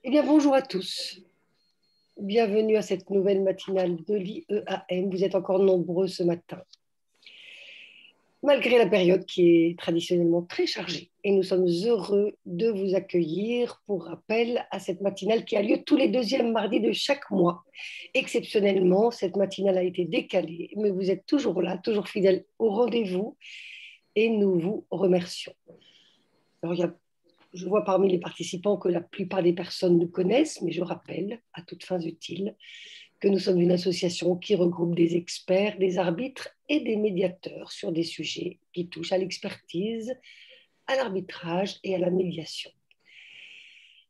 Eh bien, bonjour à tous. Bienvenue à cette nouvelle matinale de l'IEAM. Vous êtes encore nombreux ce matin, malgré la période qui est traditionnellement très chargée. Et nous sommes heureux de vous accueillir pour rappel à cette matinale qui a lieu tous les deuxièmes mardis de chaque mois. Exceptionnellement, cette matinale a été décalée, mais vous êtes toujours là, toujours fidèles au rendez-vous et nous vous remercions. Alors, je vois parmi les participants que la plupart des personnes nous connaissent, mais je rappelle, à toutes fins utiles, que nous sommes une association qui regroupe des experts, des arbitres et des médiateurs sur des sujets qui touchent à l'expertise, à l'arbitrage et à la médiation.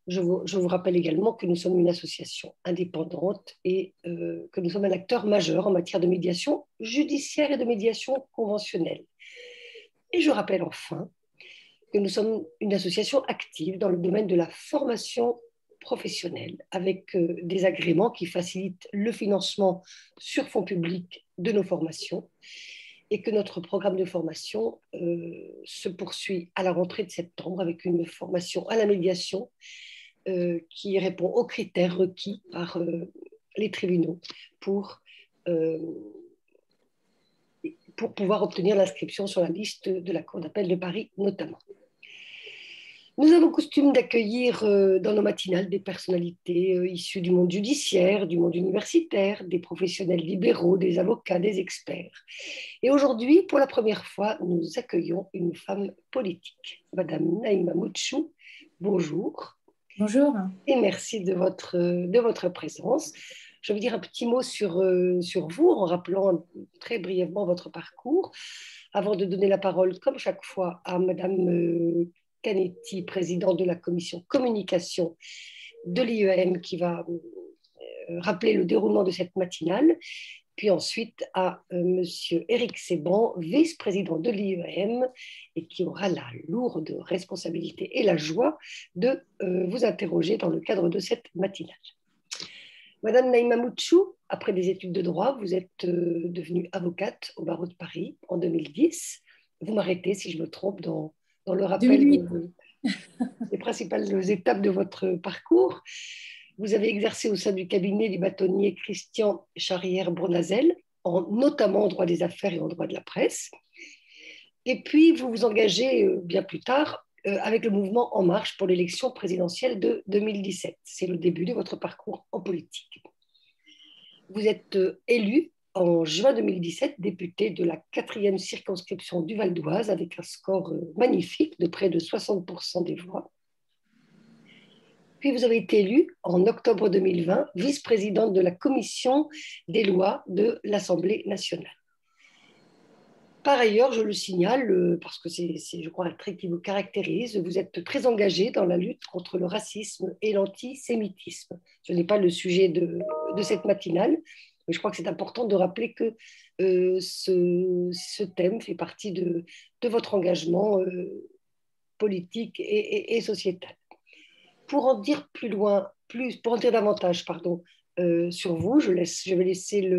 Je vous rappelle également que nous sommes une association indépendante et que nous sommes un acteur majeur en matière de médiation judiciaire et de médiation conventionnelle. Et je rappelle enfin que nous sommes une association active dans le domaine de la formation professionnelle, avec des agréments qui facilitent le financement sur fonds publics de nos formations, et que notre programme de formation se poursuit à la rentrée de septembre avec une formation à la médiation qui répond aux critères requis par les tribunaux euh, pour pouvoir obtenir l'inscription sur la liste de la Cour d'appel de Paris notamment. Nous avons coutume d'accueillir dans nos matinales des personnalités issues du monde judiciaire, du monde universitaire, des professionnels libéraux, des avocats, des experts. Et aujourd'hui, pour la première fois, nous accueillons une femme politique, Madame Naïma Moutchou. Bonjour. Bonjour. Et merci de votre présence. Je vais dire un petit mot sur vous en rappelant très brièvement votre parcours avant de donner la parole, comme chaque fois, à Madame Canetti, présidente de la commission communication de l'IEM, qui va rappeler le déroulement de cette matinale, puis ensuite à Monsieur Éric Séban, vice-président de l'IEM, et qui aura la lourde responsabilité et la joie de vous interroger dans le cadre de cette matinale. Madame Naïma Moutchou, après des études de droit, vous êtes devenue avocate au barreau de Paris en 2010. Vous m'arrêtez si je me trompe dans le rappel 2008. des principales étapes de votre parcours. Vous avez exercé au sein du cabinet du bâtonnier Christian Charrière-Bournazel, notamment en droit des affaires et en droit de la presse. Et puis, vous vous engagez bien plus tard avec le mouvement En Marche pour l'élection présidentielle de 2017. C'est le début de votre parcours en politique. Vous êtes élu en juin 2017 député de la 4e circonscription du Val d'Oise avec un score magnifique de près de 60% des voix. Puis vous avez été élu en octobre 2020 vice-présidente de la commission des lois de l'Assemblée nationale. Par ailleurs, je le signale, parce que c'est, je crois, un trait qui vous caractérise, vous êtes très engagé dans la lutte contre le racisme et l'antisémitisme. Ce n'est pas le sujet de cette matinale, mais je crois que c'est important de rappeler que ce thème fait partie de votre engagement politique et sociétal. Pour en dire pour en dire davantage, sur vous, je vais laisser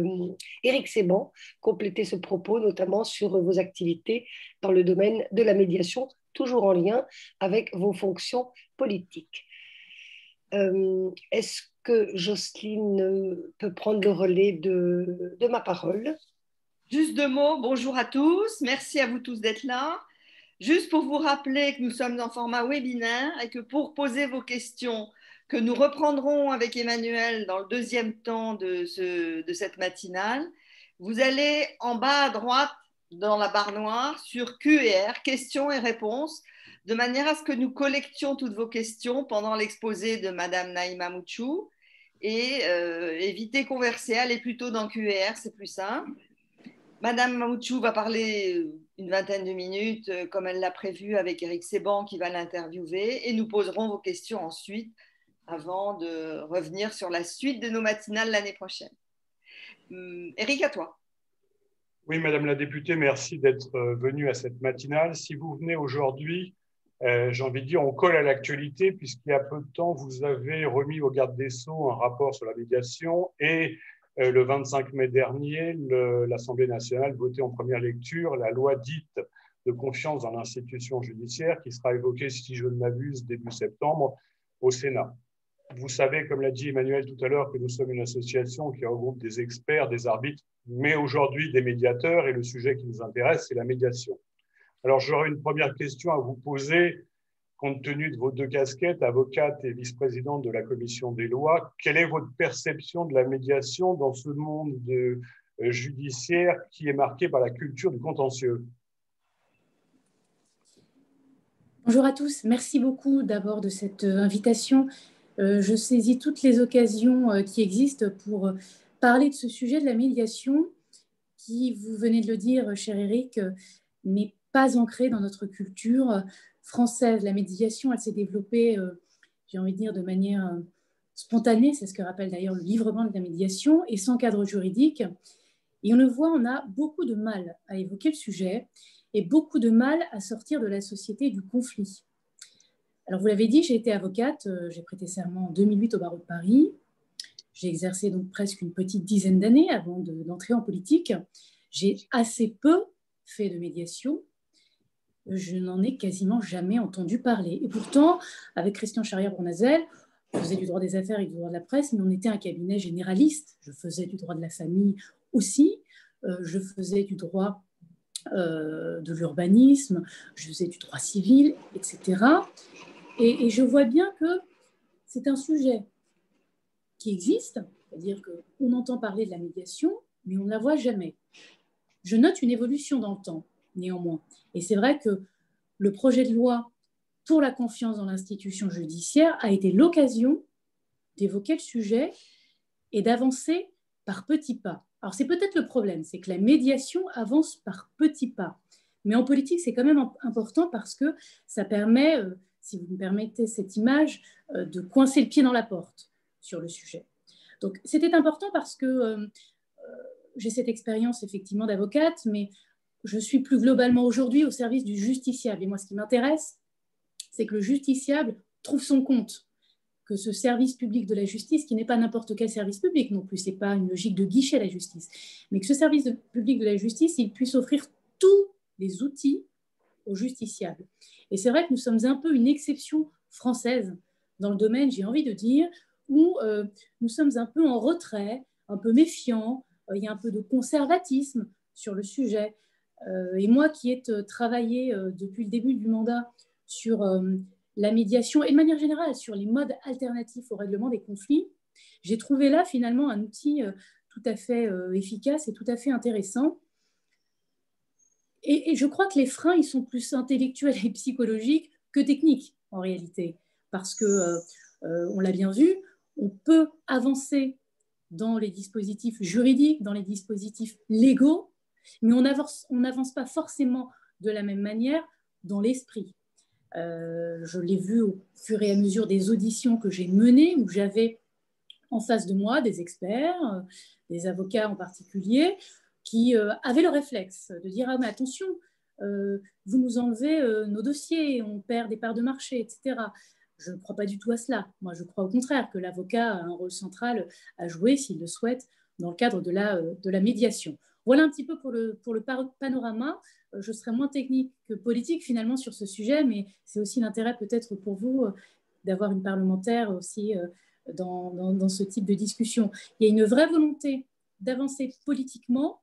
Éric Séban compléter ce propos, notamment sur vos activités dans le domaine de la médiation, toujours en lien avec vos fonctions politiques. Est-ce que Jocelyne peut prendre le relais de ma parole? Juste deux mots, bonjour à tous, merci à vous tous d'être là. Juste pour vous rappeler que nous sommes en format webinaire et que pour poser vos questions, que nous reprendrons avec Emmanuel dans le deuxième temps de cette matinale, vous allez en bas à droite dans la barre noire sur Q&R, questions et réponses, de manière à ce que nous collections toutes vos questions pendant l'exposé de Madame Naïma Moutchou et éviter converser, allez plutôt dans Q&R, c'est plus simple. Madame Mamoutchou va parler une vingtaine de minutes, comme elle l'a prévu, avec Éric Séban qui va l'interviewer, et nous poserons vos questions ensuite avant de revenir sur la suite de nos matinales l'année prochaine. Éric, à toi. Oui, Madame la députée, merci d'être venue à cette matinale. Si vous venez aujourd'hui, j'ai envie de dire, on colle à l'actualité, puisqu'il y a peu de temps, vous avez remis au garde des Sceaux un rapport sur la médiation et le 25 mai dernier, l'Assemblée nationale votait en première lecture la loi dite de confiance dans l'institution judiciaire qui sera évoquée, si je ne m'abuse, début septembre au Sénat. Vous savez, comme l'a dit Emmanuel tout à l'heure, que nous sommes une association qui regroupe des experts, des arbitres, mais aujourd'hui des médiateurs, et le sujet qui nous intéresse, c'est la médiation. Alors, j'aurais une première question à vous poser, compte tenu de vos deux casquettes, avocate et vice-présidente de la commission des lois. Quelle est votre perception de la médiation dans ce monde judiciaire qui est marqué par la culture du contentieux? Bonjour à tous, merci beaucoup d'abord de cette invitation. Je saisis toutes les occasions qui existent pour parler de ce sujet de la médiation qui, vous venez de le dire, cher Eric, n'est pas ancré dans notre culture française. La médiation, elle s'est développée, j'ai envie de dire, de manière spontanée, c'est ce que rappelle d'ailleurs le livrement de la médiation, et sans cadre juridique. Et on le voit, on a beaucoup de mal à évoquer le sujet et beaucoup de mal à sortir de la société du conflit. Alors, vous l'avez dit, j'ai été avocate, j'ai prêté serment en 2008 au barreau de Paris. J'ai exercé donc presque une petite dizaine d'années avant d'entrer en politique. J'ai assez peu fait de médiation. Je n'en ai quasiment jamais entendu parler. Et pourtant, avec Christian Charrière-Bournazel, je faisais du droit des affaires et du droit de la presse, mais on était un cabinet généraliste. Je faisais du droit de la famille aussi. Je faisais du droit de l'urbanisme, je faisais du droit civil, etc. Et je vois bien que c'est un sujet qui existe, c'est-à-dire qu'on entend parler de la médiation, mais on ne la voit jamais. Je note une évolution dans le temps, néanmoins. Et c'est vrai que le projet de loi pour la confiance dans l'institution judiciaire a été l'occasion d'évoquer le sujet et d'avancer par petits pas. Alors c'est peut-être le problème, c'est que la médiation avance par petits pas. Mais en politique, c'est quand même important parce que ça permet, si vous me permettez cette image, de coincer le pied dans la porte sur le sujet. Donc c'était important parce que j'ai cette expérience effectivement d'avocate, mais je suis plus globalement aujourd'hui au service du justiciable. Et moi, ce qui m'intéresse, c'est que le justiciable trouve son compte, que ce service public de la justice, qui n'est pas n'importe quel service public non plus, ce n'est pas une logique de guichet la justice, mais que ce service public de la justice, il puisse offrir tous les outils aux justiciables. Et c'est vrai que nous sommes un peu une exception française dans le domaine, j'ai envie de dire, où nous sommes un peu en retrait, un peu méfiants, il y a un peu de conservatisme sur le sujet. Et moi qui ai travaillé depuis le début du mandat sur la médiation et de manière générale sur les modes alternatifs au règlement des conflits, j'ai trouvé là finalement un outil tout à fait efficace et tout à fait intéressant. Et je crois que les freins, ils sont plus intellectuels et psychologiques que techniques en réalité, parce que, on l'a bien vu, on peut avancer dans les dispositifs juridiques, dans les dispositifs légaux, mais on n'avance pas forcément de la même manière dans l'esprit. Je l'ai vu au fur et à mesure des auditions que j'ai menées, où j'avais en face de moi des experts, des avocats en particulier, qui avaient le réflexe de dire « Ah, mais attention, vous nous enlevez nos dossiers, on perd des parts de marché, etc. » Je ne crois pas du tout à cela. Moi, je crois au contraire que l'avocat a un rôle central à jouer, s'il le souhaite, dans le cadre de la médiation. Voilà un petit peu pour le panorama. Je serai moins technique que politique finalement sur ce sujet, mais c'est aussi l'intérêt peut-être pour vous d'avoir une parlementaire aussi dans ce type de discussion. Il y a une vraie volonté d'avancer politiquement,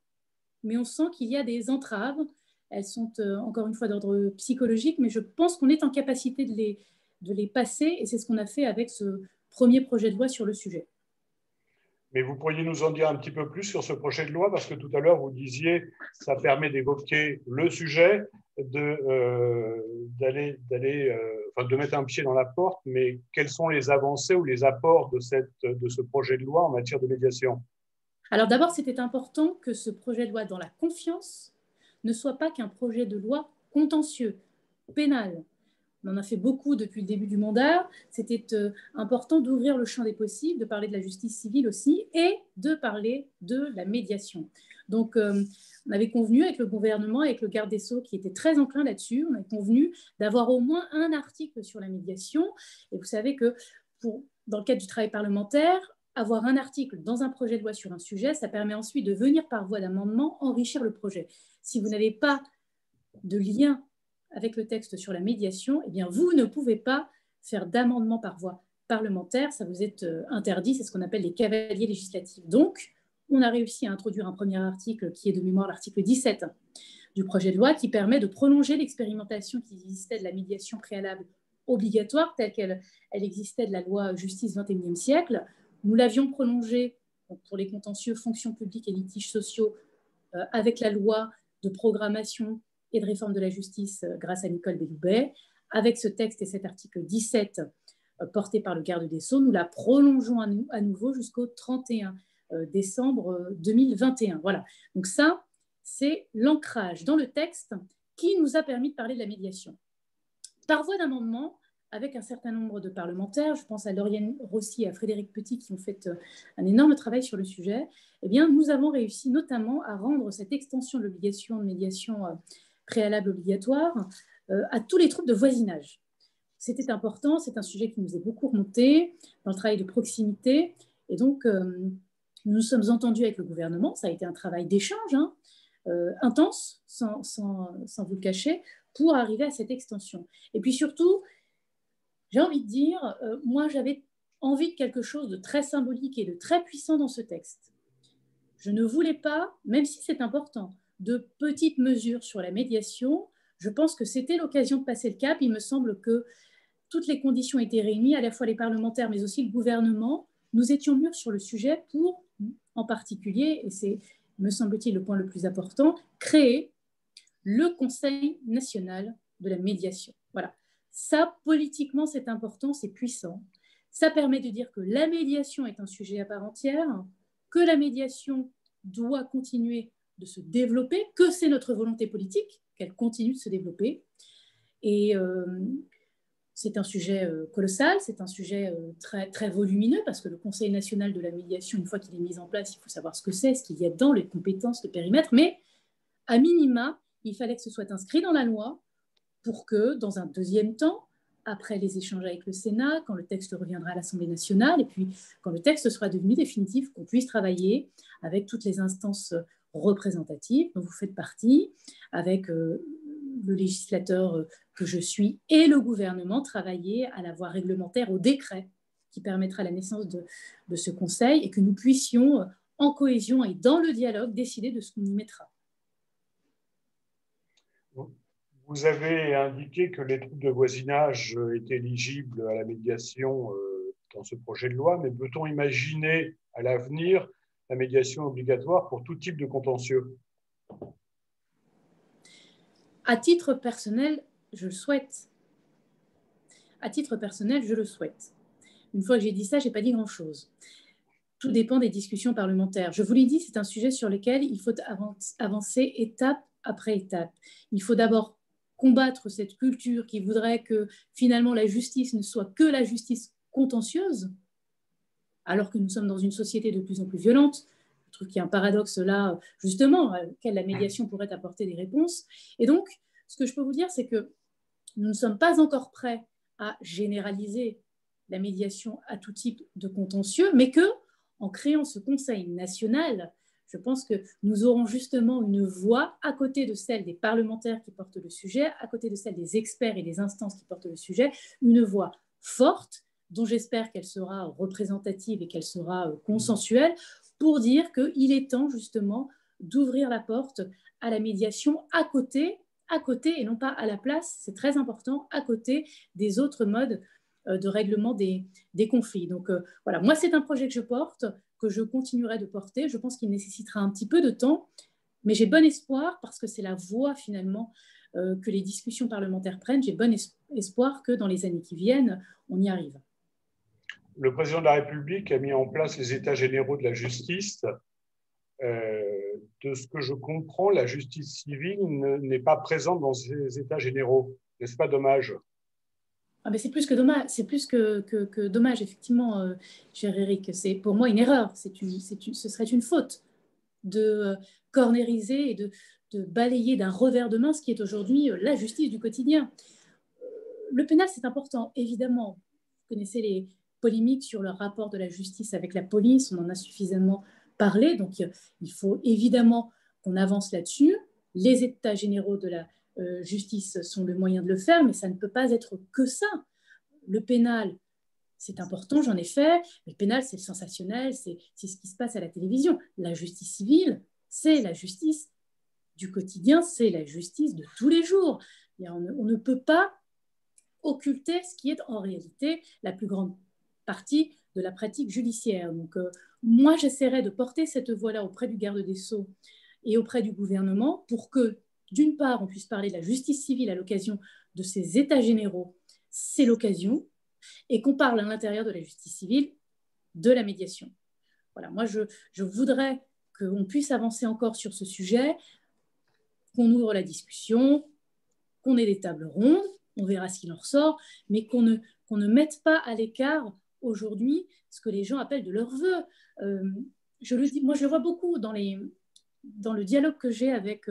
mais on sent qu'il y a des entraves. Elles sont encore une fois d'ordre psychologique, mais je pense qu'on est en capacité de les passer, et c'est ce qu'on a fait avec ce premier projet de loi sur le sujet. Mais vous pourriez nous en dire un petit peu plus sur ce projet de loi, parce que tout à l'heure, vous disiez ça permet d'évoquer le sujet, de mettre un pied dans la porte, mais quelles sont les avancées ou les apports de ce projet de loi en matière de médiation? Alors d'abord, c'était important que ce projet de loi dans la confiance ne soit pas qu'un projet de loi contentieux, pénal. On en a fait beaucoup depuis le début du mandat. C'était important d'ouvrir le champ des possibles, de parler de la justice civile aussi et de parler de la médiation. Donc, on avait convenu avec le gouvernement, avec le garde des Sceaux qui était très enclin là-dessus, on a convenu d'avoir au moins un article sur la médiation. Et vous savez que dans le cadre du travail parlementaire, avoir un article dans un projet de loi sur un sujet, ça permet ensuite de venir par voie d'amendement enrichir le projet. Si vous n'avez pas de lien avec le texte sur la médiation, eh bien, vous ne pouvez pas faire d'amendement par voie parlementaires, ça vous est interdit, c'est ce qu'on appelle les cavaliers législatifs. Donc, on a réussi à introduire un premier article qui est de mémoire l'article 17 du projet de loi qui permet de prolonger l'expérimentation qui existait de la médiation préalable obligatoire telle qu'elle existait de la loi Justice 21e siècle. Nous l'avions prolongée pour les contentieux fonction publique et litiges sociaux avec la loi de programmation et de réforme de la justice grâce à Nicole Belloubet. Avec ce texte et cet article 17 porté par le garde des Sceaux, nous la prolongeons à nouveau jusqu'au 31 décembre 2021. Voilà, donc ça, c'est l'ancrage dans le texte qui nous a permis de parler de la médiation. Par voie d'amendement, avec un certain nombre de parlementaires, je pense à Lauriane Rossi et à Frédéric Petit qui ont fait un énorme travail sur le sujet, eh bien, nous avons réussi notamment à rendre cette extension de l'obligation de médiation préalable obligatoire à tous les troubles de voisinage. C'était important, c'est un sujet qui nous est beaucoup remonté dans le travail de proximité, et donc nous nous sommes entendus avec le gouvernement, ça a été un travail d'échange, intense, sans vous le cacher, pour arriver à cette extension. Et puis surtout, j'ai envie de dire, moi j'avais envie de quelque chose de très symbolique et de très puissant dans ce texte. Je ne voulais pas, même si c'est important, de petites mesures sur la médiation. Je pense que c'était l'occasion de passer le cap. Il me semble que toutes les conditions étaient réunies, à la fois les parlementaires, mais aussi le gouvernement. Nous étions mûrs sur le sujet pour, en particulier, et c'est, me semble-t-il, le point le plus important, créer le Conseil national de la médiation. Voilà. Ça, politiquement, c'est important, c'est puissant. Ça permet de dire que la médiation est un sujet à part entière, que la médiation doit continuer de se développer, que c'est notre volonté politique, qu'elle continue de se développer. Et c'est un sujet colossal, c'est un sujet très, très volumineux, parce que le Conseil national de la médiation, une fois qu'il est mis en place, il faut savoir ce que c'est, ce qu'il y a dedans, les compétences, le périmètre, mais à minima, il fallait que ce soit inscrit dans la loi pour que, dans un deuxième temps, après les échanges avec le Sénat, quand le texte reviendra à l'Assemblée nationale, et puis quand le texte sera devenu définitif, qu'on puisse travailler avec toutes les instances représentatives dont vous faites partie, avec le législateur que je suis et le gouvernement, travailler à la voie réglementaire au décret qui permettra la naissance de ce conseil et que nous puissions, en cohésion et dans le dialogue, décider de ce qu'on y mettra. Vous avez indiqué que les troubles de voisinage étaient éligibles à la médiation dans ce projet de loi, mais peut-on imaginer à l'avenir la médiation obligatoire pour tout type de contentieux? À titre personnel, je le souhaite. À titre personnel, je le souhaite. Une fois que j'ai dit ça, je n'ai pas dit grand-chose. Tout dépend des discussions parlementaires. Je vous l'ai dit, c'est un sujet sur lequel il faut avancer étape après étape. Il faut d'abord combattre cette culture qui voudrait que finalement la justice ne soit que la justice contentieuse, alors que nous sommes dans une société de plus en plus violente. Je trouve qu'il y a un paradoxe là, justement, auquel la médiation pourrait apporter des réponses. Et donc, ce que je peux vous dire, c'est que nous ne sommes pas encore prêts à généraliser la médiation à tout type de contentieux, mais que, en créant ce Conseil national, je pense que nous aurons justement une voix à côté de celle des parlementaires qui portent le sujet, à côté de celle des experts et des instances qui portent le sujet, une voix forte, dont j'espère qu'elle sera représentative et qu'elle sera consensuelle, pour dire qu'il est temps justement d'ouvrir la porte à la médiation à côté et non pas à la place, c'est très important, à côté des autres modes de règlement des conflits. Donc voilà, moi c'est un projet que je porte, que je continuerai de porter. Je pense qu'il nécessitera un petit peu de temps, mais j'ai bon espoir, parce que c'est la voie finalement que les discussions parlementaires prennent, j'ai bon espoir que dans les années qui viennent, on y arrive. Le président de la République a mis en place les États généraux de la justice. De ce que je comprends, la justice civile n'est pas présente dans ces États généraux. N'est-ce pas dommage? Ah ben c'est plus que dommage, c'est plus que dommage, effectivement, cher Eric. C'est pour moi une erreur, ce serait une faute de cornériser et de balayer d'un revers de main ce qui est aujourd'hui la justice du quotidien. Le pénal, c'est important, évidemment. Vous connaissez les polémiques sur le rapport de la justice avec la police, on en a suffisamment parlé, donc il faut évidemment qu'on avance là-dessus. Les états généraux de la justice sont le moyen de le faire, mais ça ne peut pas être que ça. Le pénal, C'est important, j'en ai fait. Le pénal, c'est sensationnel, c'est ce qui se passe à la télévision. La justice civile, c'est la justice du quotidien, c'est la justice de tous les jours. Et on ne peut pas occulter ce qui est en réalité la plus grande partie de la pratique judiciaire. Donc, moi, j'essaierai de porter cette voix-là auprès du garde des Sceaux et auprès du gouvernement pour que, d'une part, on puisse parler de la justice civile à l'occasion de ces états généraux. C'est l'occasion. Et qu'on parle à l'intérieur de la justice civile de la médiation. Voilà, moi, je voudrais qu'on puisse avancer encore sur ce sujet, qu'on ouvre la discussion, qu'on ait des tables rondes, on verra ce qu'il en ressort, mais qu'on ne mette pas à l'écart aujourd'hui ce que les gens appellent de leur vœu. Je le dis, moi, je le vois beaucoup dans le dialogue que j'ai avec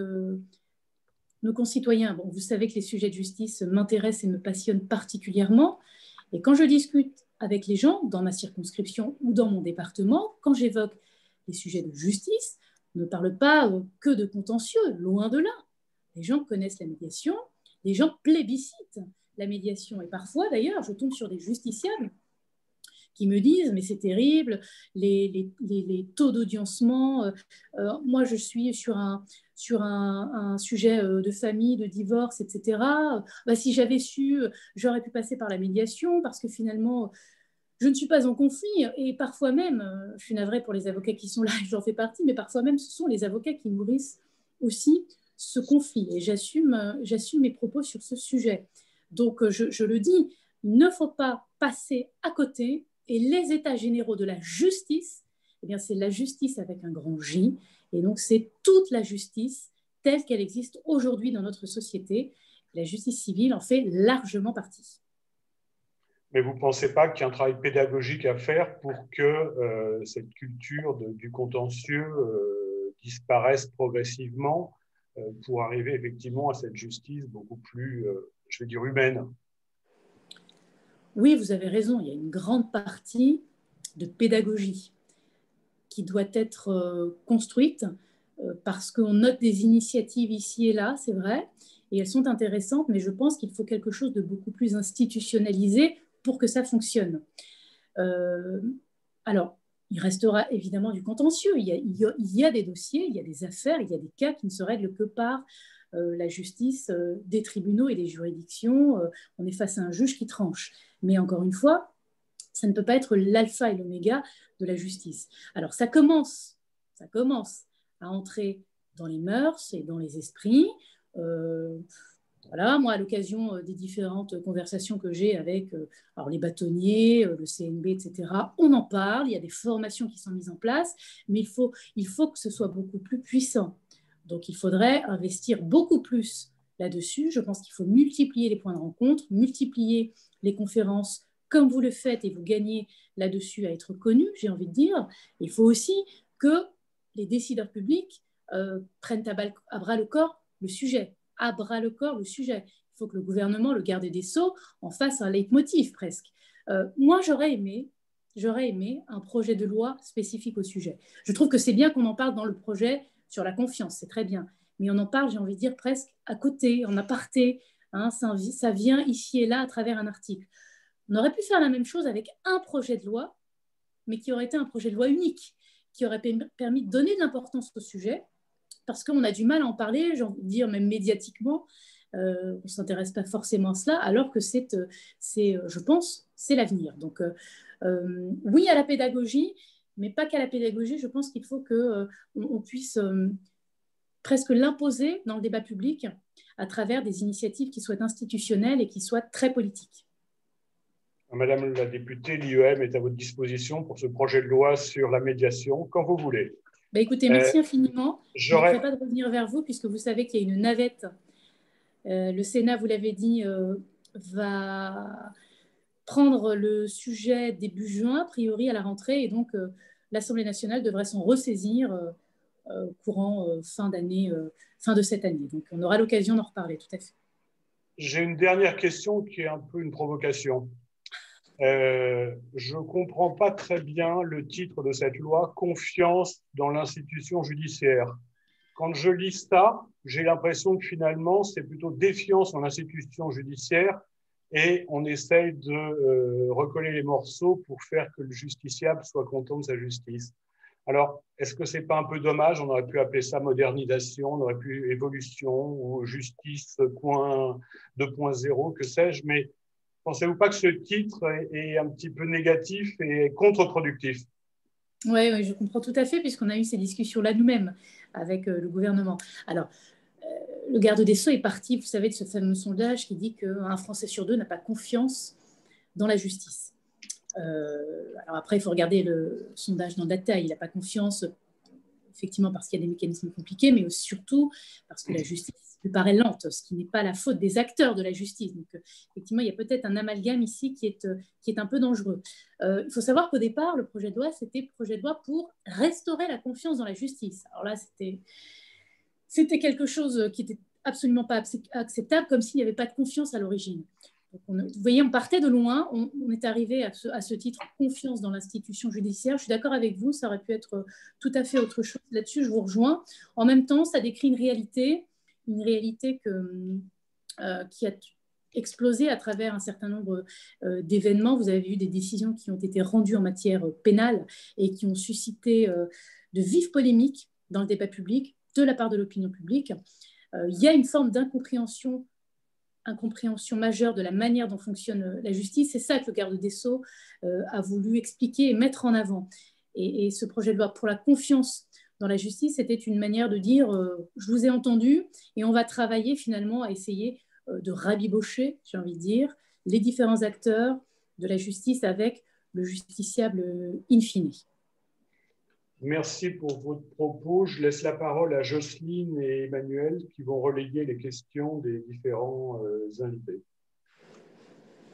nos concitoyens. Bon, vous savez que les sujets de justice m'intéressent et me passionnent particulièrement. Et quand je discute avec les gens dans ma circonscription ou dans mon département, quand j'évoque les sujets de justice, on ne parle pas que de contentieux, loin de là. Les gens connaissent la médiation, les gens plébiscitent la médiation. Et parfois, d'ailleurs, je tombe sur des justiciables qui me disent « mais c'est terrible, les taux d'audiencement, moi je suis sur un sujet de famille, de divorce, etc. Si j'avais su, j'aurais pu passer par la médiation parce que finalement, je ne suis pas en conflit. Et parfois même, je suis navrée pour les avocats qui sont là, j'en fais partie, mais parfois même, ce sont les avocats qui nourrissent aussi ce conflit. Et j'assume mes propos sur ce sujet. Donc, je le dis, il ne faut pas passer à côté. Et les états généraux de la justice, eh bien, c'est la justice avec un grand J. Et donc, c'est toute la justice telle qu'elle existe aujourd'hui dans notre société. La justice civile en fait largement partie. Mais vous ne pensez pas qu'il y a un travail pédagogique à faire pour que cette culture du contentieux disparaisse progressivement pour arriver effectivement à cette justice beaucoup plus, je vais dire, humaine? Oui, vous avez raison, il y a une grande partie de pédagogie qui doit être construite parce qu'on note des initiatives ici et là, c'est vrai, et elles sont intéressantes, mais je pense qu'il faut quelque chose de beaucoup plus institutionnalisé pour que ça fonctionne. Alors, il restera évidemment du contentieux. Il y a des dossiers, il y a des affaires, il y a des cas qui ne se règlent que par la justice des tribunaux et des juridictions. On est face à un juge qui tranche. Mais encore une fois, ça ne peut pas être l'alpha et l'oméga de la justice. Alors, ça commence à entrer dans les mœurs et dans les esprits. Voilà, moi, à l'occasion des différentes conversations que j'ai avec alors les bâtonniers, le CNB, etc., on en parle, il y a des formations qui sont mises en place, mais il faut que ce soit beaucoup plus puissant. Donc, il faudrait investir beaucoup plus là-dessus. Je pense qu'il faut multiplier les points de rencontre, multiplier les conférences comme vous le faites et vous gagnez là-dessus à être connus, j'ai envie de dire. Il faut aussi que les décideurs publics prennent à bras le corps le sujet. À bras le corps le sujet. Il faut que le gouvernement, le garde des Sceaux, en fasse un leitmotiv presque. Moi, j'aurais aimé un projet de loi spécifique au sujet. Je trouve que c'est bien qu'on en parle dans le projet sur la confiance, c'est très bien. Mais on en parle, j'ai envie de dire, presque à côté, en aparté. Hein, ça vient ici et là à travers un article. On aurait pu faire la même chose avec un projet de loi, mais qui aurait été un projet de loi unique, qui aurait permis de donner de l'importance au sujet, parce qu'on a du mal à en parler, j'ai envie de dire même médiatiquement, on ne s'intéresse pas forcément à cela, alors que je pense, c'est l'avenir. Donc oui à la pédagogie, mais pas qu'à la pédagogie, je pense qu'il faut qu'on puisse presque l'imposer dans le débat public à travers des initiatives qui soient institutionnelles et qui soient très politiques. Madame la députée, l'IEM est à votre disposition pour ce projet de loi sur la médiation, quand vous voulez. Écoutez, merci infiniment. Je ne manquerai pas de revenir vers vous, puisque vous savez qu'il y a une navette. Le Sénat, vous l'avez dit, va prendre le sujet début juin, a priori à la rentrée, et donc l'Assemblée nationale devrait s'en ressaisir courant fin de cette année. Donc on aura l'occasion d'en reparler, tout à fait. J'ai une dernière question qui est un peu une provocation. Je ne comprends pas très bien le titre de cette loi, confiance dans l'institution judiciaire. Quand je lis ça, j'ai l'impression que finalement, c'est plutôt défiance en l'institution judiciaire et on essaye de recoller les morceaux pour faire que le justiciable soit content de sa justice. Alors, est-ce que c'est pas un peu dommage? On aurait pu appeler ça modernisation, on aurait pu évolution ou justice 2.0, que sais-je, mais pensez-vous pas que ce titre est un petit peu négatif et contre-productif? Oui, ouais, je comprends tout à fait, puisqu'on a eu ces discussions-là nous-mêmes avec le gouvernement. Alors, le garde des Sceaux est parti, vous savez, de ce fameux sondage qui dit qu'un Français sur deux n'a pas confiance dans la justice. Alors après, il faut regarder le sondage dans le détail. Il n'a pas confiance, effectivement, parce qu'il y a des mécanismes compliqués, mais surtout parce que la justice lui paraît lente, ce qui n'est pas la faute des acteurs de la justice. Donc, effectivement, il y a peut-être un amalgame ici qui est un peu dangereux. Il faut savoir qu'au départ, le projet de loi, c'était le projet de loi pour restaurer la confiance dans la justice. Alors là, c'était quelque chose qui n'était absolument pas acceptable, comme s'il n'y avait pas de confiance à l'origine. Donc vous voyez, on partait de loin, on est arrivé à ce titre confiance dans l'institution judiciaire. Je suis d'accord avec vous, ça aurait pu être tout à fait autre chose. Là-dessus, je vous rejoins. En même temps, ça décrit une réalité qui a explosé à travers un certain nombre d'événements. Vous avez vu des décisions qui ont été rendues en matière pénale et qui ont suscité de vives polémiques dans le débat public de la part de l'opinion publique. Il y a une forme d'incompréhension majeure de la manière dont fonctionne la justice. C'est ça que le garde des Sceaux a voulu expliquer et mettre en avant. Et ce projet de loi pour la confiance dans la justice, c'était une manière de dire je vous ai entendu et on va travailler finalement à essayer de rabibocher, j'ai envie de dire, les différents acteurs de la justice avec le justiciable in fine. Merci pour votre propos. Je laisse la parole à Jocelyne et Emmanuel qui vont relayer les questions des différents invités.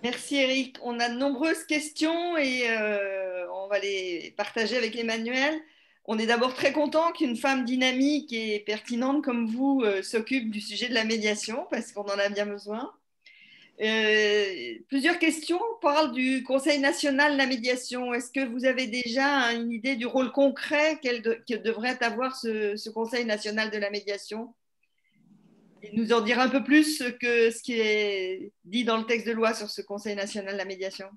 Merci Eric. On a de nombreuses questions et on va les partager avec Emmanuel. On est d'abord très content qu'une femme dynamique et pertinente comme vous s'occupe du sujet de la médiation parce qu'on en a bien besoin. Plusieurs questions parlent du Conseil national de la médiation. Est-ce que vous avez déjà une idée du rôle concret que devrait avoir ce Conseil national de la médiation? Et nous en dire un peu plus que ce qui est dit dans le texte de loi sur ce Conseil national de la médiation.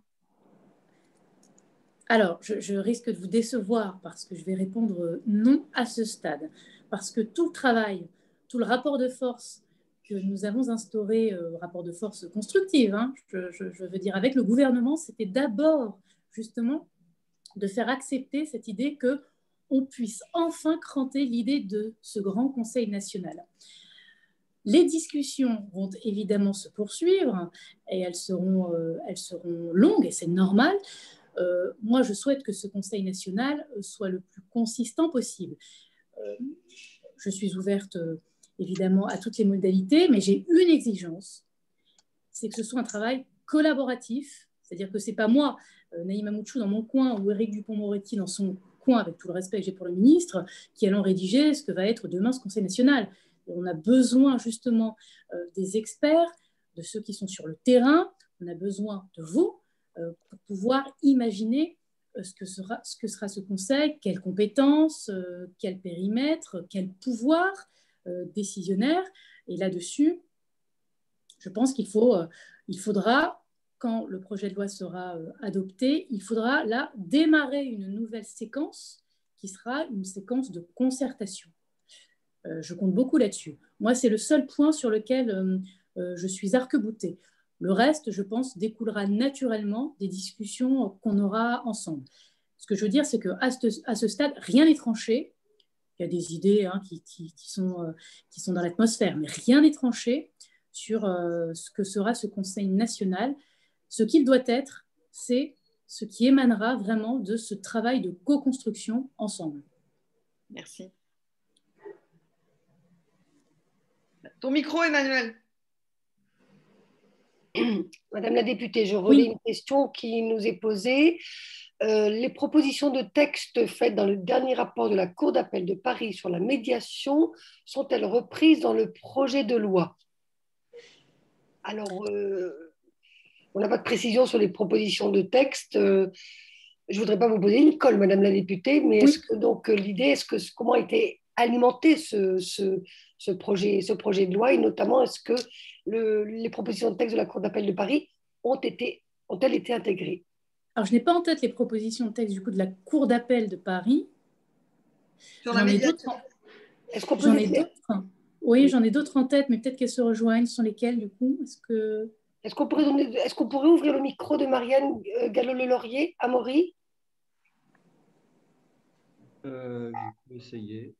Alors, je risque de vous décevoir parce que je vais répondre non à ce stade. Parce que tout le travail, tout le rapport de force que nous avons instauré, rapport de force constructive, hein, je veux dire avec le gouvernement, c'était d'abord justement de faire accepter cette idée qu'on puisse enfin cranter l'idée de ce grand Conseil national. Les discussions vont évidemment se poursuivre et elles seront longues et c'est normal. Moi, je souhaite que ce Conseil national soit le plus consistant possible. Je suis ouverte, évidemment, à toutes les modalités, mais j'ai une exigence, c'est que ce soit un travail collaboratif, c'est-à-dire que ce n'est pas moi, Naïma Mouchou, dans mon coin, ou Éric Dupond-Moretti dans son coin, avec tout le respect que j'ai pour le ministre, qui allons rédiger ce que va être demain ce Conseil national. Et on a besoin, justement, des experts, de ceux qui sont sur le terrain, on a besoin de vous, pour pouvoir imaginer ce que sera ce conseil, quelles compétences, quel périmètre, quel pouvoir décisionnaire. Et là-dessus, je pense qu'il faudra, quand le projet de loi sera adopté, il faudra là démarrer une nouvelle séquence qui sera une séquence de concertation. Je compte beaucoup là-dessus. Moi, c'est le seul point sur lequel je suis arc-boutée. Le reste, je pense, découlera naturellement des discussions qu'on aura ensemble. Ce que je veux dire, c'est qu'à ce stade, rien n'est tranché. Il y a des idées qui sont dans l'atmosphère, mais rien n'est tranché sur ce que sera ce Conseil national. Ce qu'il doit être, c'est ce qui émanera vraiment de ce travail de co-construction ensemble. Merci. Ton micro, Emmanuel. Madame la députée, je relais une question qui nous est posée. Les propositions de texte faites dans le dernier rapport de la Cour d'appel de Paris sur la médiation sont-elles reprises dans le projet de loi? Alors, on n'a pas de précision sur les propositions de texte. Je ne voudrais pas vous poser une colle, Madame la députée, mais est-ce que donc l'idée, comment a été alimenté ce projet de loi, et notamment est-ce que les propositions de texte de la Cour d'appel de Paris ont-elles été intégrées? Alors, je n'ai pas en tête les propositions de texte du coup de la Cour d'appel de Paris. J'en ai d'autres. Est-ce qu'on peut J'en ai d'autres. Oui, j'en ai d'autres en tête, mais peut-être qu'elles se rejoignent. Ce sont lesquelles, du coup? Est-ce qu'on pourrait ouvrir le micro de Marianne Gallo-Le-Laurier, Amaury? Je peux essayer.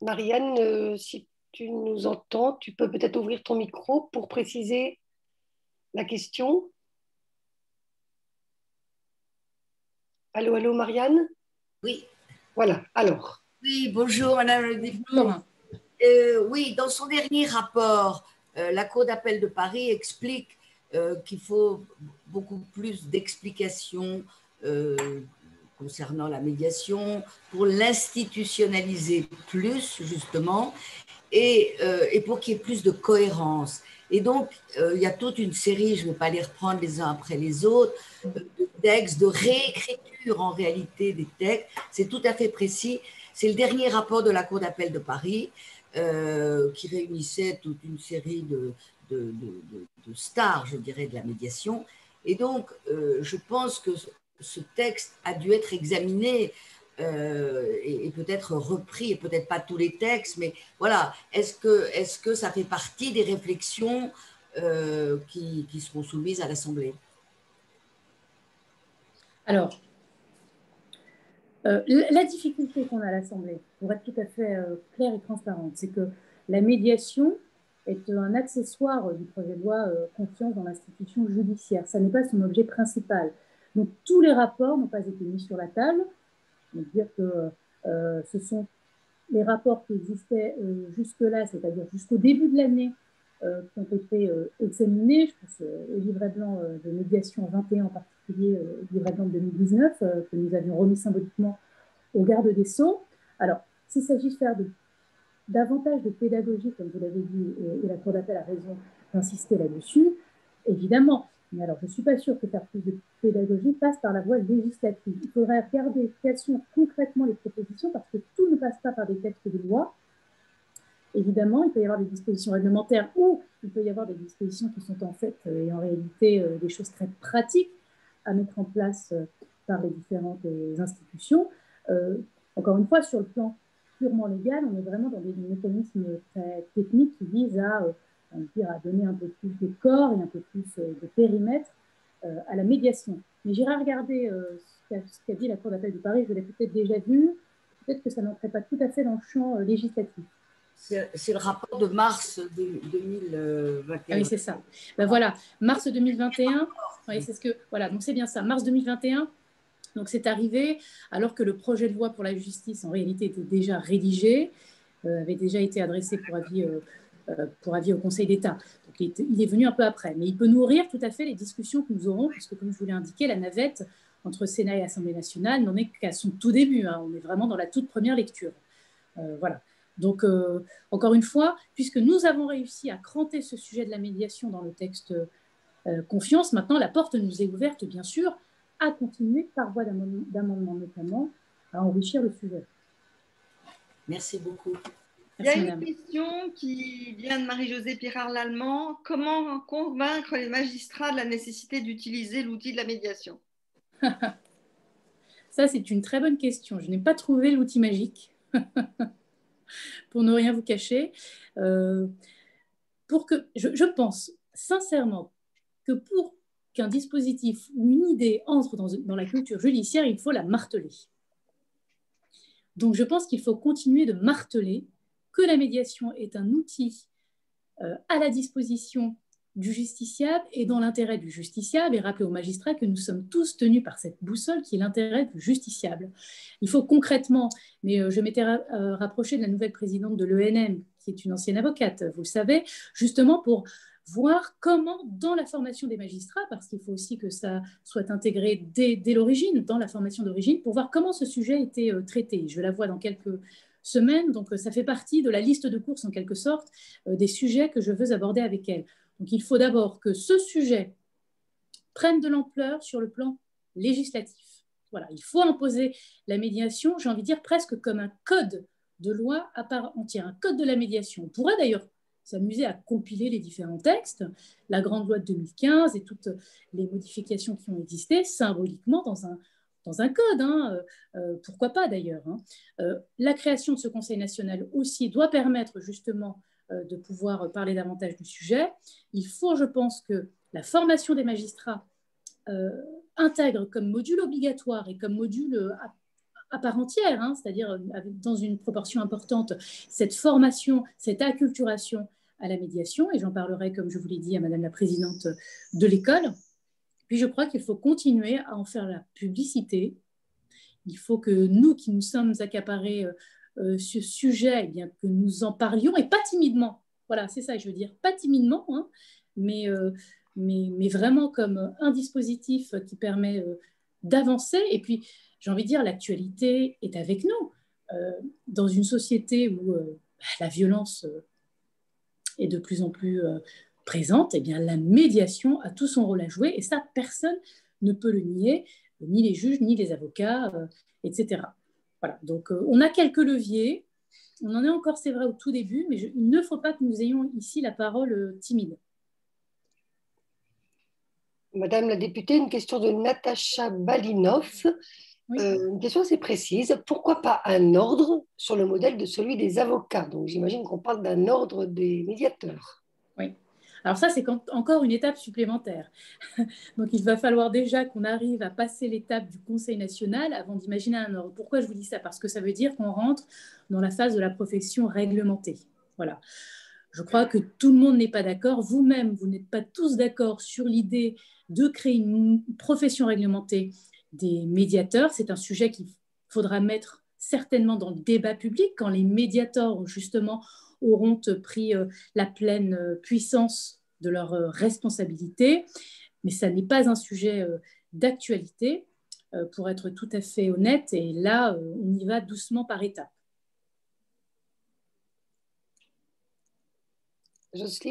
Marianne, si tu nous entends, tu peux peut-être ouvrir ton micro pour préciser la question. Allô, allô, Marianne? Oui. Voilà, alors. Oui, bonjour, Madame le députée. Bonjour. Oui, dans son dernier rapport, la Cour d'appel de Paris explique qu'il faut beaucoup plus d'explications concernant la médiation pour l'institutionnaliser plus, justement, et pour qu'il y ait plus de cohérence. Et donc, il y a toute une série, je ne vais pas les reprendre les uns après les autres, de textes, de réécriture en réalité des textes. C'est tout à fait précis. C'est le dernier rapport de la Cour d'appel de Paris qui réunissait toute une série de stars, je dirais, de la médiation. Et donc, je pense que ce texte a dû être examiné et peut-être repris, et peut-être pas tous les textes, mais voilà, est-ce que ça fait partie des réflexions qui seront soumises à l'Assemblée? Alors, la difficulté qu'on a à l'Assemblée, pour être tout à fait claire et transparente, c'est que la médiation est un accessoire du projet de loi confiance dans l'institution judiciaire. Ça n'est pas son objet principal. Donc, tous les rapports n'ont pas été mis sur la table. Donc, dire que ce sont les rapports qui existaient jusque-là, c'est-à-dire jusqu'au début de l'année, qui ont été examinés. Je pense au livret blanc de médiation 21 en particulier, le livret blanc de 2019, que nous avions remis symboliquement au garde des Sceaux. Alors, s'il s'agit de faire davantage de pédagogie, comme vous l'avez dit, et la Cour d'appel a raison d'insister là-dessus, évidemment. Mais alors, je ne suis pas sûre que faire plus de pédagogie passe par la voie législative. Il faudrait regarder quelles sont concrètement les propositions, parce que tout ne passe pas par des textes de loi. Évidemment, il peut y avoir des dispositions réglementaires ou il peut y avoir des dispositions qui sont en fait et en réalité des choses très pratiques à mettre en place par les différentes institutions. Encore une fois, sur le plan purement légal, on est vraiment dans des mécanismes très techniques qui visent à donner un peu plus de corps et un peu plus de périmètre à la médiation. Mais j'irai regarder ce qu'a dit la Cour d'appel de Paris, je l'ai peut-être déjà vu, peut-être que ça n'entrait pas tout à fait dans le champ législatif. C'est le rapport de mars 2021. Ah oui, c'est ça. Ben voilà, mars 2021, oui, c'est ce que, voilà, donc c'est bien ça, mars 2021. Donc c'est arrivé alors que le projet de loi pour la justice, en réalité, était déjà rédigé, avait déjà été adressé pour avis au Conseil d'État. Donc il est venu un peu après. Mais il peut nourrir tout à fait les discussions que nous aurons, puisque comme je vous l'ai indiqué, la navette entre Sénat et Assemblée nationale n'en est qu'à son tout début. Hein. On est vraiment dans la toute première lecture. Voilà. Donc, encore une fois, puisque nous avons réussi à cranter ce sujet de la médiation dans le texte confiance, maintenant la porte nous est ouverte, bien sûr, à continuer par voie d'amendement notamment, à enrichir le sujet. Merci beaucoup. Merci, il y a une question qui vient de Marie-Josée Pirard-Lallemand. Comment convaincre les magistrats de la nécessité d'utiliser l'outil de la médiation? Ça, c'est une très bonne question. Je n'ai pas trouvé l'outil magique. Pour ne rien vous cacher, je pense sincèrement que pour qu'un dispositif ou une idée entre dans la culture judiciaire, il faut la marteler. Donc je pense qu'il faut continuer de marteler que la médiation est un outil à la disposition du justiciable et dans l'intérêt du justiciable, et rappeler aux magistrats que nous sommes tous tenus par cette boussole qui est l'intérêt du justiciable. Il faut concrètement, mais je m'étais rapprochée de la nouvelle présidente de l'ENM, qui est une ancienne avocate, vous le savez, justement pour voir comment, dans la formation des magistrats, parce qu'il faut aussi que ça soit intégré dès l'origine, dans la formation d'origine, pour voir comment ce sujet était traité. Je la vois dans quelques semaines, donc ça fait partie de la liste de courses, en quelque sorte, des sujets que je veux aborder avec elle. Donc, il faut d'abord que ce sujet prenne de l'ampleur sur le plan législatif. Voilà, il faut imposer la médiation, j'ai envie de dire presque comme un code de loi à part entière, un code de la médiation. On pourrait d'ailleurs s'amuser à compiler les différents textes, la grande loi de 2015 et toutes les modifications qui ont existé symboliquement dans un code, pourquoi pas d'ailleurs. La création de ce Conseil national aussi doit permettre justement de pouvoir parler davantage du sujet. Il faut, je pense, que la formation des magistrats intègre comme module obligatoire et comme module à part entière, c'est-à-dire dans une proportion importante, cette formation, cette acculturation à la médiation, et j'en parlerai, comme je vous l'ai dit, à Madame la Présidente de l'école. Puis je crois qu'il faut continuer à en faire la publicité. Il faut que nous, qui nous sommes accaparés ce sujet, eh bien, que nous en parlions, et pas timidement. Voilà, c'est ça que je veux dire, pas timidement, mais vraiment comme un dispositif qui permet d'avancer. Et puis, j'ai envie de dire, l'actualité est avec nous. Dans une société où la violence est de plus en plus présente, eh bien, la médiation a tout son rôle à jouer, et ça, personne ne peut le nier, ni les juges, ni les avocats, etc. Voilà, donc on a quelques leviers, on en est encore, c'est vrai, au tout début, mais il ne faut pas que nous ayons ici la parole timide. Madame la députée, une question de Natacha Balinov. Oui. Une question assez précise. Pourquoi pas un ordre sur le modèle de celui des avocats? Donc j'imagine qu'on parle d'un ordre des médiateurs. Oui. Alors ça, c'est encore une étape supplémentaire. Donc il va falloir déjà qu'on arrive à passer l'étape du Conseil national avant d'imaginer un ordre. Pourquoi je vous dis ça? Parce que ça veut dire qu'on rentre dans la phase de la profession réglementée. Voilà. Je crois que tout le monde n'est pas d'accord. Vous-même, vous n'êtes pas tous d'accord sur l'idée de créer une profession réglementée des médiateurs. C'est un sujet qu'il faudra mettre certainement dans le débat public quand les médiateurs, justement, auront pris la pleine puissance de leurs responsabilités. Mais ça n'est pas un sujet d'actualité, pour être tout à fait honnête. Et là, on y va doucement par étapes. Jocelyne?